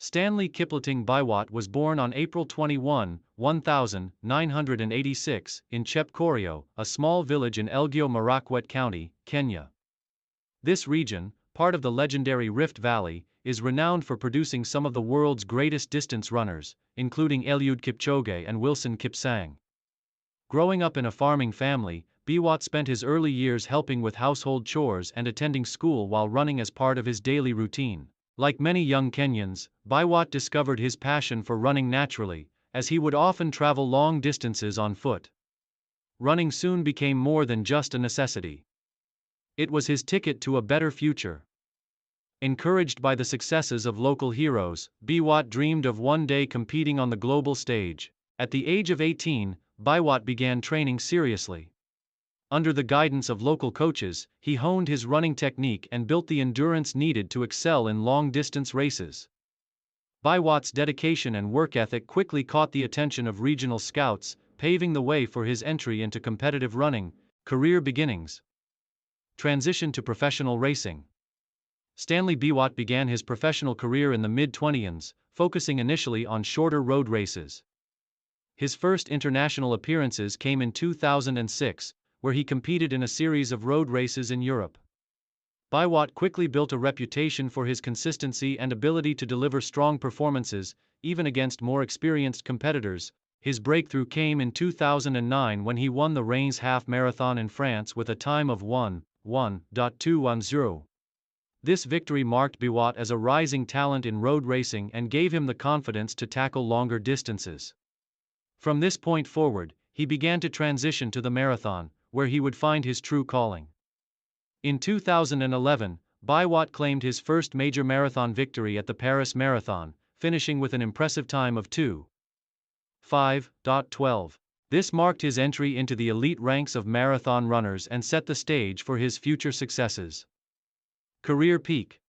Stanley Kipleting Biwott was born on April 21, 1986, in Chepkorio, a small village in Elgeyo Marakwet County, Kenya. This region, part of the legendary Rift Valley, is renowned for producing some of the world's greatest distance runners, including Eliud Kipchoge and Wilson Kipsang. Growing up in a farming family, Biwott spent his early years helping with household chores and attending school while running as part of his daily routine. Like many young Kenyans, Biwott discovered his passion for running naturally, as he would often travel long distances on foot. Running soon became more than just a necessity. It was his ticket to a better future. Encouraged by the successes of local heroes, Biwott dreamed of one day competing on the global stage. At the age of 18, Biwott began training seriously. Under the guidance of local coaches, he honed his running technique and built the endurance needed to excel in long-distance races. Biwott's dedication and work ethic quickly caught the attention of regional scouts, paving the way for his entry into competitive running. Career beginnings. Transition to professional racing. Stanley Biwott began his professional career in the mid-20s, focusing initially on shorter road races. His first international appearances came in 2006, where he competed in a series of road races in Europe. Biwott quickly built a reputation for his consistency and ability to deliver strong performances, even against more experienced competitors. His breakthrough came in 2009 when he won the Reims Half Marathon in France with a time of 1:1.210. This victory marked Biwott as a rising talent in road racing and gave him the confidence to tackle longer distances. From this point forward, he began to transition to the marathon, where he would find his true calling. In 2011, Biwott claimed his first major marathon victory at the Paris Marathon, finishing with an impressive time of 2:5.12. This marked his entry into the elite ranks of marathon runners and set the stage for his future successes. Career peak.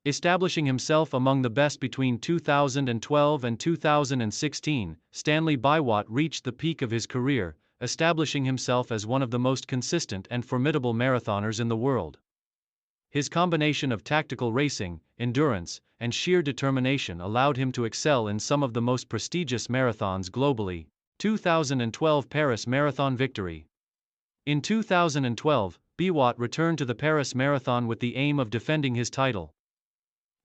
Establishing himself among the best between 2012 and 2016, Stanley Biwott reached the peak of his career, establishing himself as one of the most consistent and formidable marathoners in the world. His combination of tactical racing, endurance, and sheer determination allowed him to excel in some of the most prestigious marathons globally. 2012 Paris Marathon victory. In 2012, Biwott returned to the Paris Marathon with the aim of defending his title.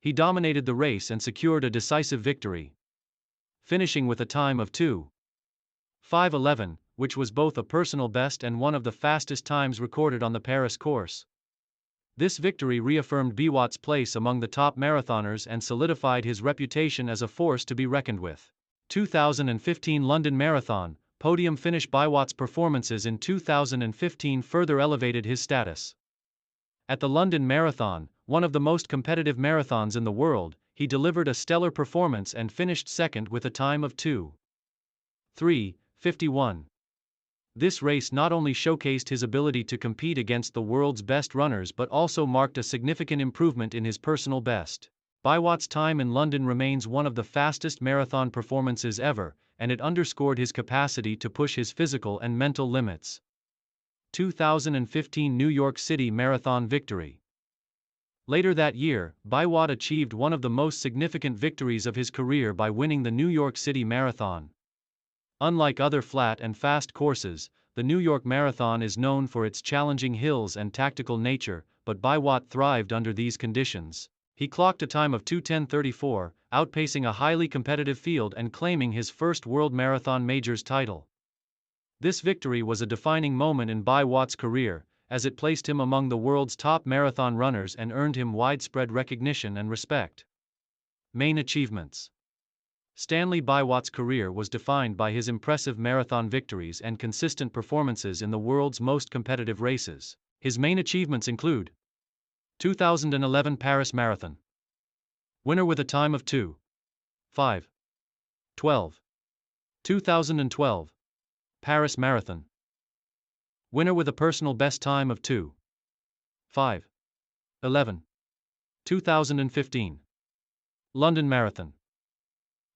He dominated the race and secured a decisive victory, finishing with a time of 2:5:11, which was both a personal best and one of the fastest times recorded on the Paris course. This victory reaffirmed Biwott's place among the top marathoners and solidified his reputation as a force to be reckoned with. 2015 London Marathon, podium finish. Biwott's performances in 2015 further elevated his status. At the London Marathon, one of the most competitive marathons in the world, he delivered a stellar performance and finished second with a time of 2:3:51. This race not only showcased his ability to compete against the world's best runners but also marked a significant improvement in his personal best. Biwott's time in London remains one of the fastest marathon performances ever, and it underscored his capacity to push his physical and mental limits. 2015 New York City Marathon victory. Later that year, Biwott achieved one of the most significant victories of his career by winning the New York City Marathon. Unlike other flat and fast courses, the New York Marathon is known for its challenging hills and tactical nature, but Biwott thrived under these conditions. He clocked a time of 2:10:34, outpacing a highly competitive field and claiming his first World Marathon Majors title. This victory was a defining moment in Biwott's career, as it placed him among the world's top marathon runners and earned him widespread recognition and respect. Main achievements. Stanley Biwott's career was defined by his impressive marathon victories and consistent performances in the world's most competitive races. His main achievements include 2011 Paris Marathon. Winner with a time of 2:5:12. 2012 Paris Marathon. Winner with a personal best time of 2:5:11. 2015 London Marathon.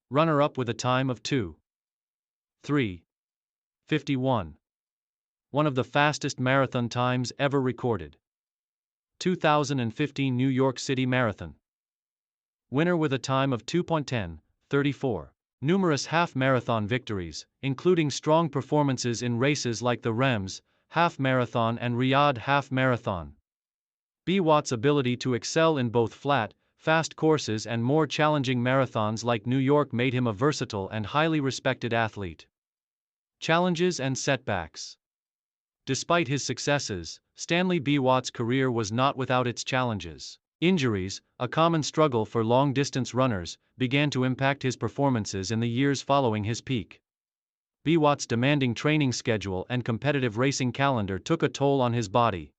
Runner-up with a time of 2:3:51. One of the fastest marathon times ever recorded. 2015 New York City Marathon. Winner with a time of 2:10:34. Numerous half-marathon victories, including strong performances in races like the Rems Half Marathon and Riyadh Half Marathon. Biwott's ability to excel in both flat, fast courses and more challenging marathons like New York made him a versatile and highly respected athlete. Challenges and setbacks. Despite his successes, Stanley Biwott's career was not without its challenges. Injuries, a common struggle for long-distance runners, began to impact his performances in the years following his peak. Biwott's demanding training schedule and competitive racing calendar took a toll on his body,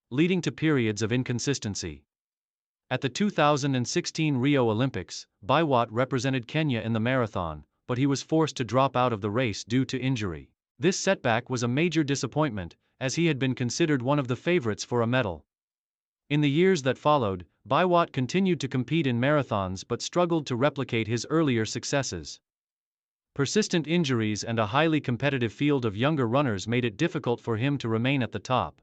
leading to periods of inconsistency. At the 2016 Rio Olympics, Biwott represented Kenya in the marathon, but he was forced to drop out of the race due to injury. This setback was a major disappointment, as he had been considered one of the favorites for a medal. In the years that followed, Biwott continued to compete in marathons but struggled to replicate his earlier successes. Persistent injuries and a highly competitive field of younger runners made it difficult for him to remain at the top.